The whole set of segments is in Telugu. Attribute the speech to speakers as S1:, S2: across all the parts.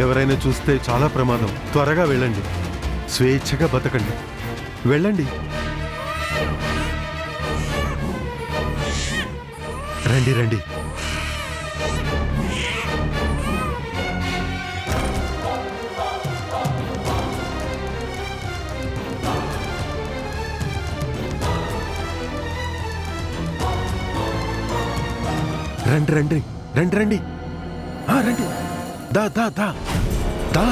S1: ఎవరైనా చూస్తే చాలా ప్రమాదం. త్వరగా వెళ్ళండి. స్వేచ్ఛగా బతకండి. వెళ్ళండి. రండి రండి. రండి రండి రండి రండి రండి. దా దా దా దా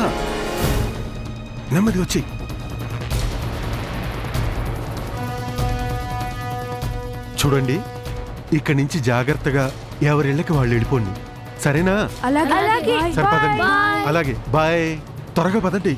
S1: నెమ్మది వచ్చి. చూడండి, ఇక్కడి నుంచి జాగ్రత్తగా ఎవరిళ్ళకి వాళ్ళు వెళ్ళిపోండి. సరేనా? సరే పదండి. అలాగే బాయ్. త్వరగా పదండి.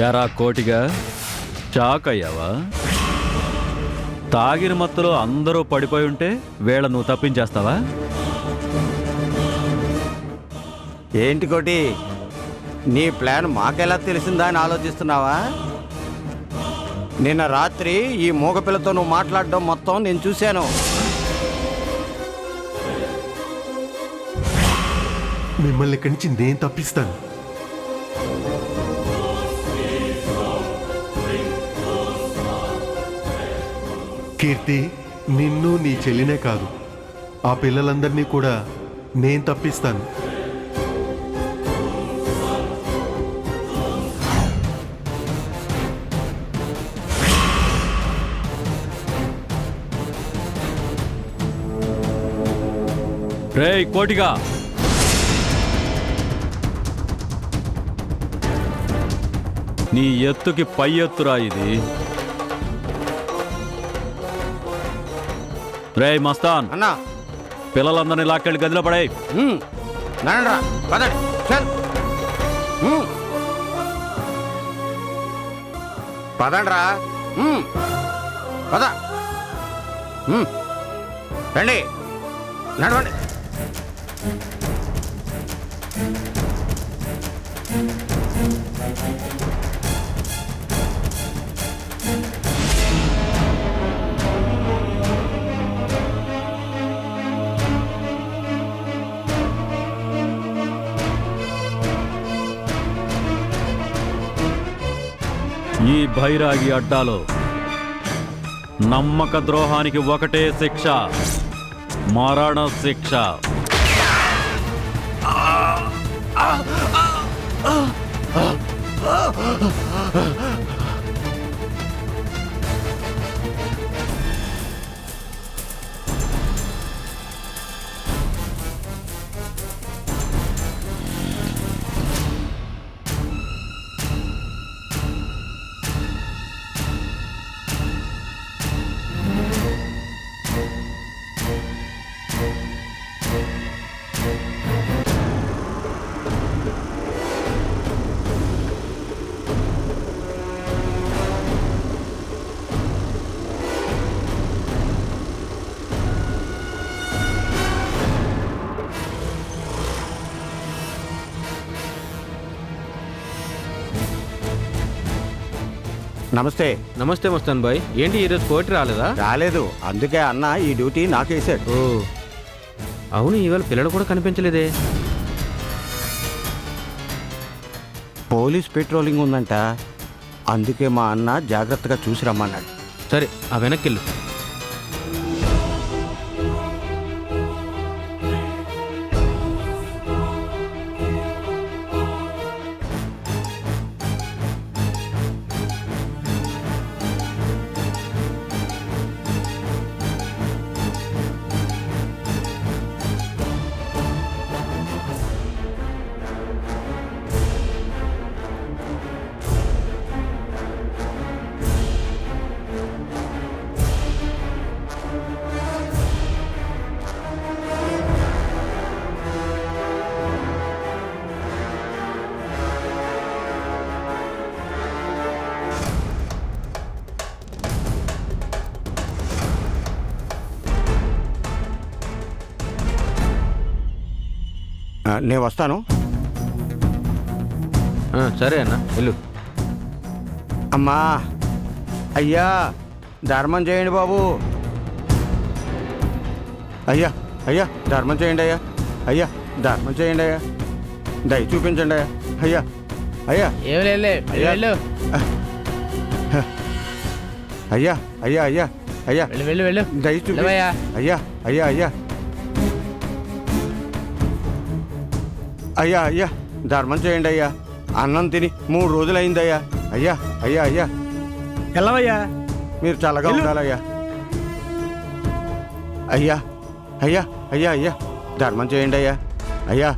S2: యారా కోటిగా, షాక్ అయ్యావా? తాగిన మత్తులో అందరూ పడిపోయి ఉంటే వేళ నువ్వు తప్పించేస్తావా?
S3: ఏంటి కోటి, నీ ప్లాన్ మాకెలా తెలిసిందా అని ఆలోచిస్తున్నావా? నిన్న రాత్రి ఈ మూగపిల్లతో నువ్వు మాట్లాడడం మొత్తం నేను చూశాను.
S1: మిమ్మల్ని ఇక్కడి నుంచి నేను తప్పిస్తాను. కీర్తి, నిన్ను నీ చెల్లినే కాదు, ఆ పిల్లలందరినీ కూడా నేను తప్పిస్తాను.
S2: రేయ్ కోటిగా, నీ ఎత్తుకి పై ఎత్తురా ఇది. రేయ్ మస్తాన్
S3: అన్నా,
S2: పిల్లలందరినీ లాక్కెళ్ళి గదిలో పడే.
S3: నడండ్రా, పదండి, చల్. పదండ్రా, పద. రండి, నడవండి.
S2: ఈ భైరాగి అడ్డాలో నమ్మక ద్రోహానికి ఒకటే శిక్ష, మరణ శిక్ష.
S3: నమస్తే.
S4: నమస్తే మస్తాన్ బాయ్. ఏంటి ఈరోజు కోటి రాలేదా?
S3: రాలేదు, అందుకే అన్న ఈ డ్యూటీ నాకేసాడు.
S4: ఓ అవును, ఇవాళ పిల్లలు కూడా కనిపించలేదే.
S3: పోలీస్ పెట్రోలింగ్ ఉందంట, అందుకే మా అన్న జాగ్రత్తగా చూసి రమ్మన్నాడు.
S4: సరే, ఆ వెనక్కిళ్ళు.
S3: నేను వస్తాను.
S4: సరే అన్న వెళ్ళు.
S3: అమ్మా, అయ్యా ధర్మం చేయండి బాబు. అయ్యా అయ్యా ధర్మం చేయండి అయ్యా. అయ్యా ధర్మం చేయండి అయ్యా. దయ చూపించండి అయ్యా. అయ్యా అయ్యా అయ్యా అయ్యా అయ్యా అయ్యా అయ్యా దయ చూపి అయ్యా అయ్యా అయ్యా అయ్యా అయ్యా ధర్మం చేయండి అయ్యా. అన్నం తిని 3 రోజులైందయ్యా. అయ్యా అయ్యా అయ్యా
S5: వెళ్ళవయ్యా.
S3: మీరు చల్లగా ఉండాలయ్యా. అయ్యా అయ్యా అయ్యా అయ్యా ధర్మం చేయండి అయ్యా. అయ్యా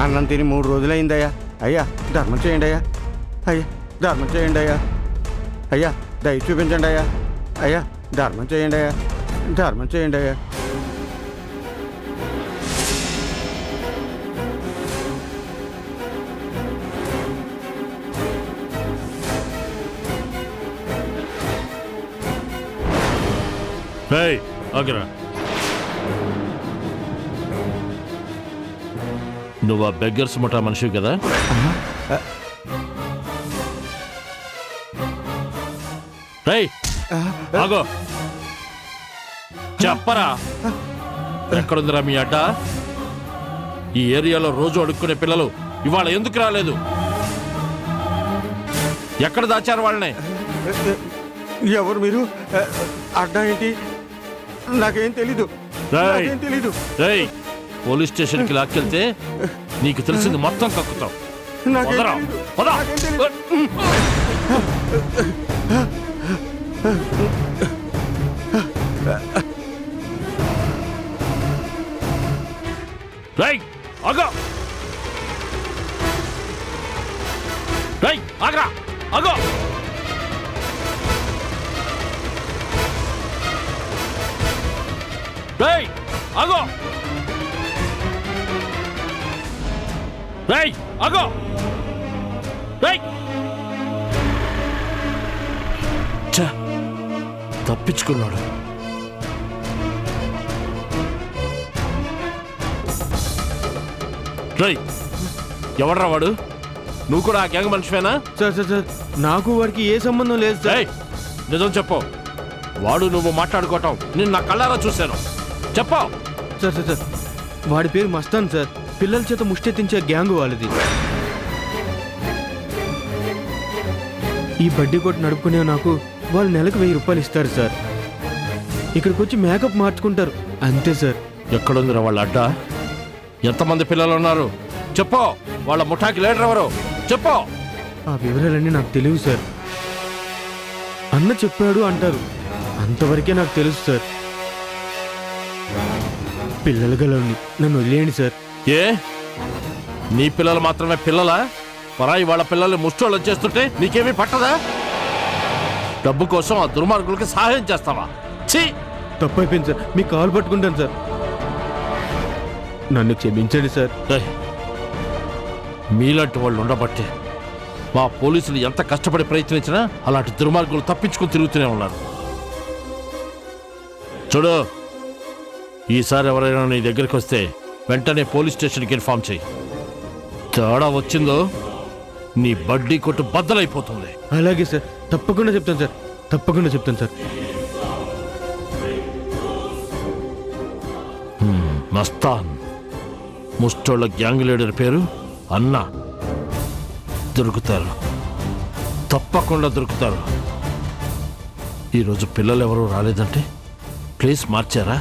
S3: అన్నం తిని 3 రోజులైందయ్యా. అయ్యా ధర్మం చేయండి అయ్యా. అయ్యా ధర్మం చేయండి అయ్యా. అయ్యా దయ చూపించండి అయ్యా. అయ్యా ధర్మం చేయండి అయ్యా. ధర్మం చేయండి అయ్యా.
S6: ఆగిరా. నువ్వు ఆ బెగ్గర్స్ ముఠా మనిషివి కదా? రేయ్ ఆగో, చెప్పరా ఎక్కడుందిరా మీ అడ్డ? ఈ ఏరియాలో రోజు అడుక్కునే పిల్లలు ఇవాళ ఎందుకు రాలేదు? ఎక్కడ దాచారు వాళ్ళని?
S3: ఎవరు మీరు? అడ్డా ఏంటి? నాకేం తెలీదు. నాకేం తెలీదు.
S6: రేయ్ పోలీస్ స్టేషన్కి లాక్కెళ్తే నీకు తెలిసింది మొత్తం కక్కుతావు.
S3: నాకేం
S6: పదరా,
S3: తెలీదు.
S6: పద.
S3: నాకేం తెలీదు.
S6: రేయ్ ఆగో, రేయ్ ఆగరా, ఆగో. రేయ్ ఆగో, రేయ్ ఆగో, రేయ్. ఛ, తప్పించుకున్నాడు. రేయ్ ఎవడ్రా వాడు? నువ్వు కూడా ఆ గ్యాంగ్ మనిషివేనా?
S4: సార్ నాకు వాడికి ఏ సంబంధం లేదు సార్.
S6: రేయ్ నిజం చెప్పు. వాడు నువ్వు మాట్లాడుకోవటం నేను నా కళ్ళారా చూశాను. చెప్పు.
S4: సార్ వాడి పేరు మస్తాన్ సార్. పిల్లల చేత ముష్టెత్తించే గ్యాంగ్ వాళ్ళది. ఈ బడ్డీ కొట్టు నడుపుకునే నాకు వాళ్ళు నెలకు 1000 రూపాయలు ఇస్తారు సార్. ఇక్కడికి వచ్చి మేకప్ మార్చుకుంటారు అంతే సార్.
S6: ఎక్కడుందిరా వాళ్ళ అడ్డ? ఎంతమంది పిల్లలు ఉన్నారు చెప్పు. వాళ్ళ ముఠాకి లీడర్ ఎవరు చెప్పు.
S4: ఆ వివరాలన్నీ నాకు తెలియదు సార్. అన్న చెప్పాడు అంటారు, అంతవరకే నాకు తెలుసు సార్. పిల్లలు గలవని నన్ను వదిలేయండి సార్.
S6: ఏ నీ పిల్లలు మాత్రమే పిల్లలా? పరాయి వాళ్ళ పిల్లల్ని ముష్టోళ్ళు చేస్తుంటే నీకేమీ పట్టదా? డబ్బు కోసం ఆ దుర్మార్గులకి సహాయం చేస్తావా? ఛీ,
S4: తప్పైపోయింది సార్. మీకు కాలు పట్టుకుంటాను సార్. నన్ను క్షమించండి సార్.
S6: రేయ్, మీలాంటి వాళ్ళు ఉండబట్టే మా పోలీసులు ఎంత కష్టపడి ప్రయత్నించినా అలాంటి దుర్మార్గులు తప్పించుకుని తిరుగుతూనే ఉన్నారు. చూడు, ఈసారి ఎవరైనా నీ దగ్గరికి వస్తే వెంటనే పోలీస్ స్టేషన్కి ఇన్ఫార్మ్ చేయి. తేడా వచ్చిందో నీ బడ్డీ కొట్టు బద్దలైపోతుంది.
S4: అలాగే సార్, తప్పకుండా చెప్తాను సార్. తప్పకుండా చెప్తాను సార్.
S6: మస్తాన్, ముష్టోళ్ళ గ్యాంగ్ లీడర్ పేరు అన్న. దొరుకుతారు, తప్పకుండా దొరుకుతారు. ఈరోజు పిల్లలు ఎవరు రాలేదంటే ప్లేస్ మార్చారా?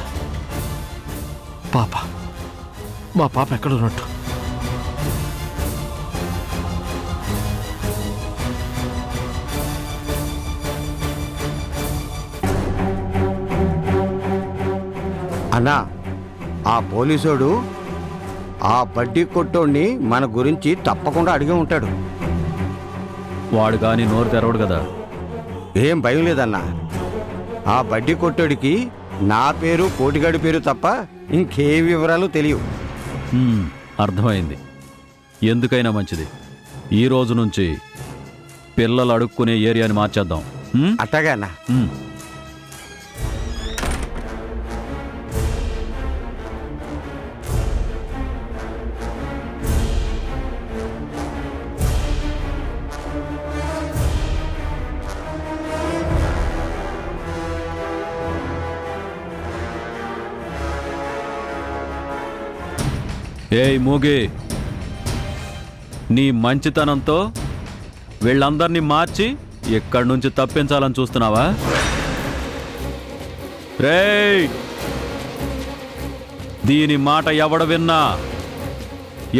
S6: పాప, మా పాప ఎక్కడ ఉన్నట్టు?
S3: అన్నా, ఆ పోలీసోడు ఆ బడ్డీ కొట్టోడిని మన గురించి తప్పకుండా అడిగి ఉంటాడు.
S2: వాడు కానీ నోరు తెరవడు కదా.
S3: ఏం భయం లేదన్నా. ఆ బడ్డీ కొట్టోడికి నా పేరు, కోటిగాడి పేరు తప్ప ఇంకే వివరాలు తెలియవు.
S2: అర్థమైంది. ఎందుకైనా మంచిది, ఈ రోజు నుంచి పిల్లలు అడుక్కునే ఏరియాని మార్చేద్దాం.
S3: అట్టగా అన్నా.
S2: ఏయ్ మూగి, నీ మంచితనంతో వీళ్ళందరినీ మార్చి ఇక్కడి నుంచి తప్పించాలని చూస్తున్నావా? రేయ్, దీని మాట ఎవడు విన్నా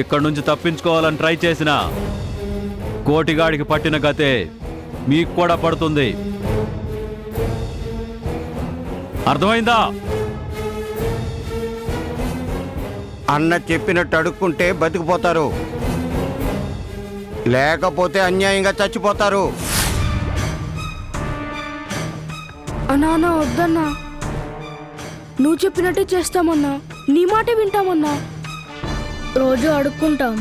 S2: ఇక్కడి నుంచి తప్పించుకోవాలని ట్రై చేసినా కోటిగాడికి పట్టిన గతే మీకు కూడా పడుతుంది. అర్థమైందా?
S3: అన్న చెప్పినట్టు అడుక్కుంటే బతికిపోతారు, లేకపోతే అన్యాయంగా చచ్చిపోతారు.
S5: అన్నా వద్దన్నా, నువ్వు చెప్పినట్టే చేస్తామన్నా, నీ మాట వింటామన్నా. రోజు అడుక్కుంటాం,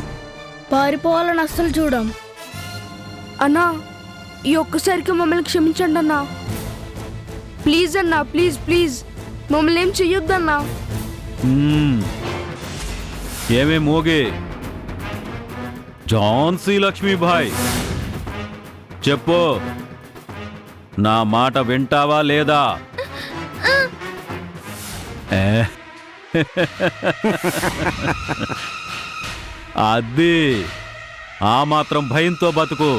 S5: పారిపోవాలని అస్సలు చూడం. అన్నా, ఈ ఒక్కసారికి మమ్మల్ని క్షమించండి అన్నా. ప్లీజ్ అన్నా, ప్లీజ్ ప్లీజ్ మమ్మల్ని ఏం చెయ్యొద్దన్నా.
S2: ఏమే మోగే ఝాన్సీ లక్ష్మీబాయ్, చెప్పు, నా మాట వింటావా లేదా? అది ఆ మాత్రం భయంతో బతుకు.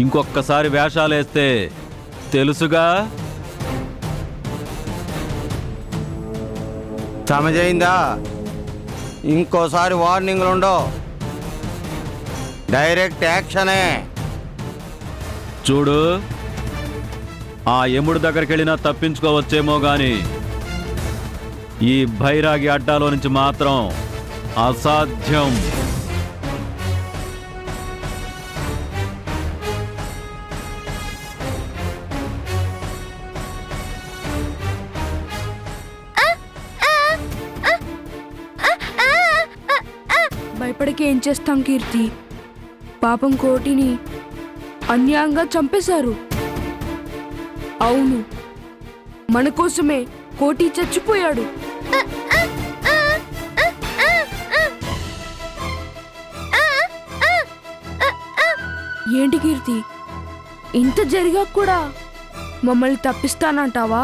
S2: ఇంకొక్కసారి వేషాలేస్తే తెలుసుగా.
S3: సమజైందా? ఇంకోసారి వార్నింగ్లు ఉండవు, డైరెక్ట్ యాక్షనే.
S2: చూడు, ఆ యముడి దగ్గరికి వెళ్ళినా తప్పించుకోవచ్చేమో గాని ఈ భైరాగి అడ్డాలో నుంచి మాత్రం అసాధ్యం.
S5: భయపడికి ఏం చేస్తాం కీర్తి? పాపం కోటిని అన్యాయంగా చంపేశారు. అవును, మన కోసమే కోటి చచ్చిపోయాడు. ఏంటి కీర్తి, ఇంత జరిగా కూడా మమ్మల్ని తప్పిస్తానంటావా?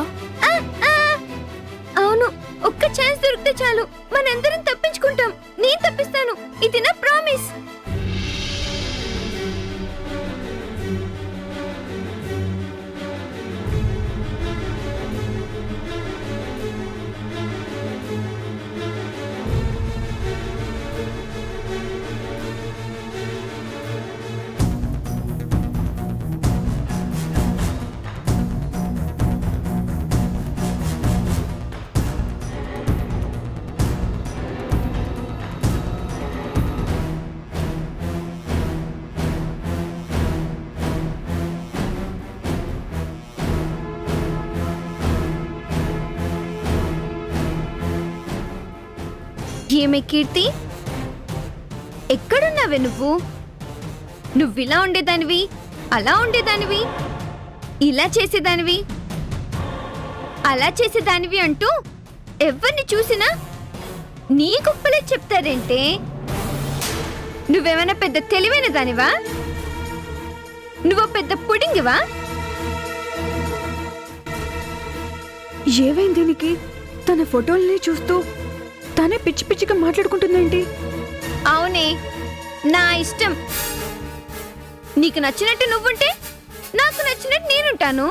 S7: అవును, ఒక్క ఛాన్స్ దొరికితే చాలు, మనందరం తప్పించుకుంటాం. నేను తప్పిస్తాను, ఇది నా ప్రామిస్. ఏమే కీర్తి, ఎక్కడున్నావే నువ్వు? నువ్విలా ఉండేదానివి, అలా ఉండేదానివి, ఇలా చేసేదానివి, అలా చేసేదానివి అంటూ ఎవరిని చూసినా నీ గొప్పలే చెప్తారేంటే? నువ్వేమైనా పెద్ద తెలివైన దానివా? నువ్వు పెద్ద పుడింగివా?
S8: ఏవైంది దీనికి? తన ఫోటోల్ని చూస్తూ తనే పిచ్చి పిచ్చిగా మాట్లాడుకుంటుందేంటి?
S7: అవునే, నా ఇష్టం. నీకు నచ్చినట్టు నువ్వుంటే నాకు నచ్చినట్టు నేనుంటాను.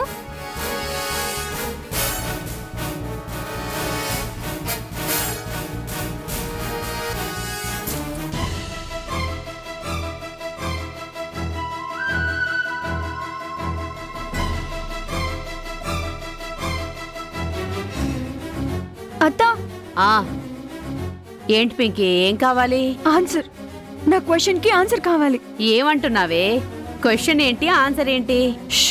S8: అత్తా,
S9: ఏంటి పింకీ, ఏం కావాలి?
S8: ఆన్సర్. నా క్వశ్చన్ కి ఆన్సర్ కావాలి.
S9: ఏమంటున్నావే? క్వశ్చన్ ఏంటి, ఆన్సర్ ఏంటి?
S8: ష్,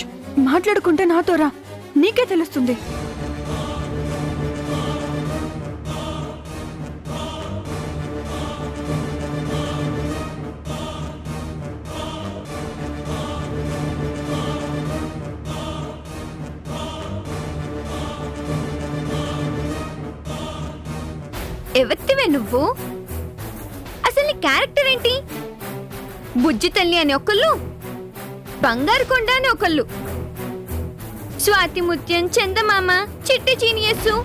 S8: మాట్లాడుకుంటే నాతో రా, నీకే తెలుస్తుంది.
S7: ఎవత్తివే నువ్వు? అసలు నీ క్యారెక్టర్ ఏంటి? బుజ్జి తల్లి అని ఒకళ్ళు, బంగారు కొండ అని ఒకళ్ళు, స్వాతి ముత్యం, చందమామ, చిట్టి జీనియస్సు,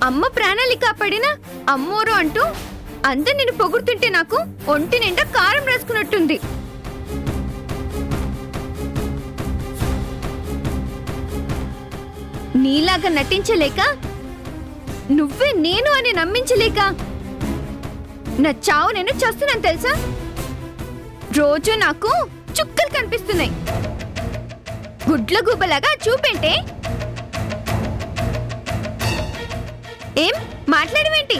S7: అమ్మ ప్రాణాలు కాపాడిన అమ్మోరు అంటూ అందరు నేను పొగుడుతుంటే నాకు ఒంటి నిండా కారం రాసుకున్నట్టుంది. నీలాగా నటించలేక, నువ్వే నేను అని నమ్మించలేక నా చావు నేను చస్తున్నాను తెలుసా. రోజు నాకు చుక్కలు కనిపిస్తున్నాయి. గుడ్ల గుబ్బలాగా చూపేంటే ఏం మాట్లాడవేంటి?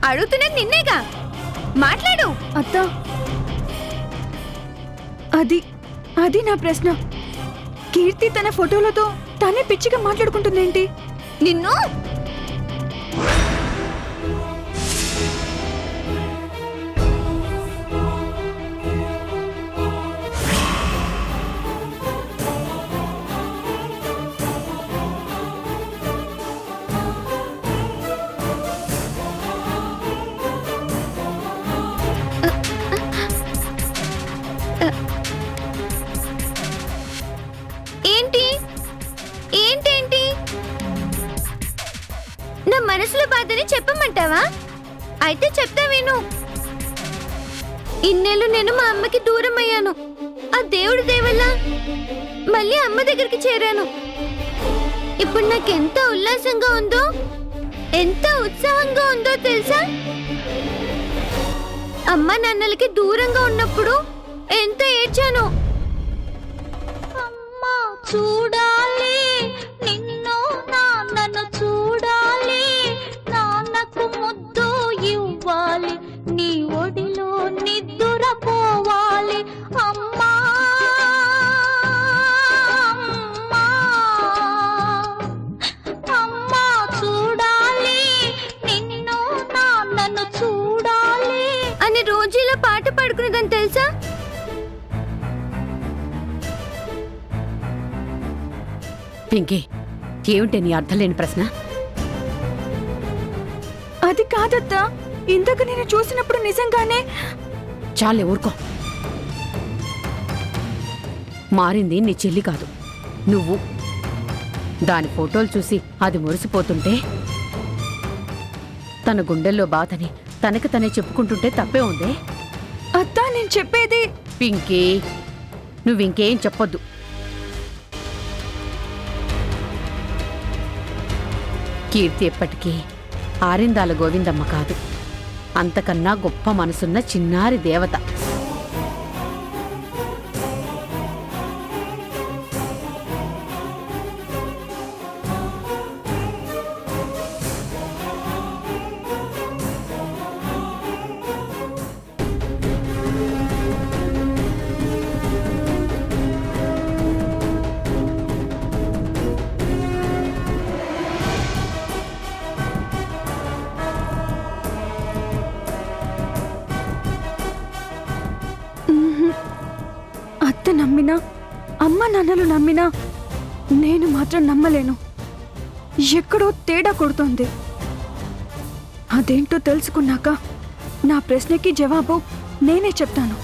S7: అడుగుతున్నది నిన్నేగా, మాట్లాడు.
S8: అత్త, అది నా ప్రశ్న. కీర్తి తన ఫోటోలతో తనే పిచ్చిగా మాట్లాడుకుంటుందేంటి?
S7: నిన్ను ఏంటి నా మనసులో బాధని చెప్పమంటావా? అయితే చెప్తా విను. ఇన్నేళ్ళు నేను మా అమ్మకి దూరం అయ్యాను. ఆ దేవుడి దయవల్ల మళ్ళీ అమ్మ దగ్గరికి చేరాను. ఇప్పుడు నాకెంత ఉల్లాసంగా ఉందో, ఎంత ఉత్సాహంగా ఉందో తెలుసా? అమ్మ నాన్నలకి దూరంగా ఉన్నప్పుడు ఎంత ఏడ్చాను.
S10: అమ్మా చూడాలి నిన్ను, నాన్నను చూడాలి, నాన్నకు ముద్దు ఇవ్వాలి, నీ ఒడిలో నిద్దుర పోవాలి. అమ్మా అమ్మా చూడాలి నిన్ను, నాన్నను చూడాలి
S7: అని రోజు ఇలా పాట పాడుకునేదని తెలుసా?
S9: పింకీ, ఏమిటి నీ అర్థం లేని ప్రశ్న?
S8: అది కాదత్తా, ఇందాక నేను చూసినప్పుడు నిజంగానే.
S9: చాలే ఊరుకో. మారింది నీ చెల్లి కాదు, నువ్వు. దాని ఫోటోలు చూసి అది మురిసిపోతుంటే, తన గుండెల్లో బాధని తనకి తనే చెప్పుకుంటుంటే తప్పే ఉందే?
S8: అత్తా, నేను చెప్పేది.
S9: పింకీ, నువ్వింకేం చెప్పొద్దు. కీర్తి ఎప్పటికీ ఆరిందాల గోవిందమ్మ కాదు, అంతకన్నా గొప్ప మనసున్న చిన్నారి దేవత.
S8: అత్త నమ్మినా, అమ్మ నాన్నలు నమ్మినా, నేను మాత్రం నమ్మలేను. ఎక్కడో తేడా కొడుతోంది. అదేంటో తెలుసుకున్నాక నా ప్రశ్నకి జవాబు నేనే చెప్తాను.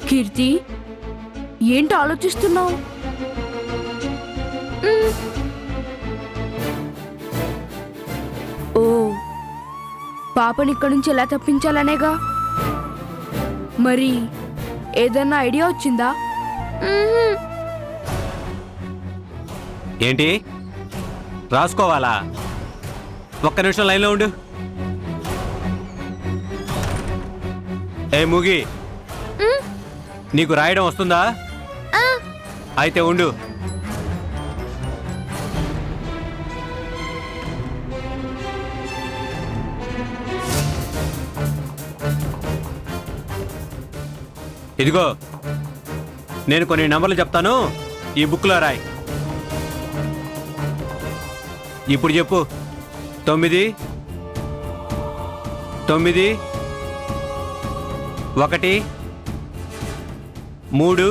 S5: కీర్తి, ఏంటి ఆలోచిస్తున్నావు? ఓ, పాపని ఇక్కడి నుంచి ఎలా తప్పించాలనేగా. మరి ఏదన్నా ఐడియా వచ్చిందా?
S2: ఏంటి రాసుకోవాలా? ఒక్క నిమిషం లైన్లో ఉండు. ఏ ముగి, నీకు రాయడం వస్తుందా? అయితే ఉండు. ఇదిగో, నేను కొన్ని నంబర్లు చెప్తాను, ఈ బుక్లో రాయి. ఇప్పుడు చెప్పు. 9 9 1
S4: 3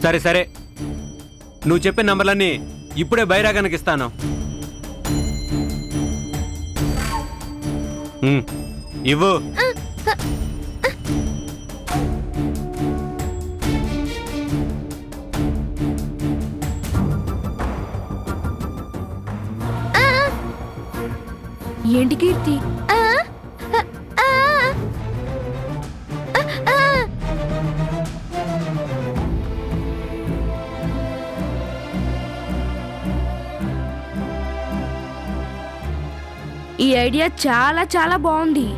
S4: సరే సరే నువ్వు చెప్పిన నంబర్లన్నీ ఇప్పుడే బైరాగానికి ఇస్తాను. ఇవ్వు.
S5: ఏంటి కీర్తి? ఈ ఐడియా చాలా చాలా బాగుంది.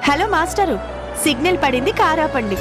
S11: హలో మాస్టరు, సిగ్నల్ పడింది, కారాపండి.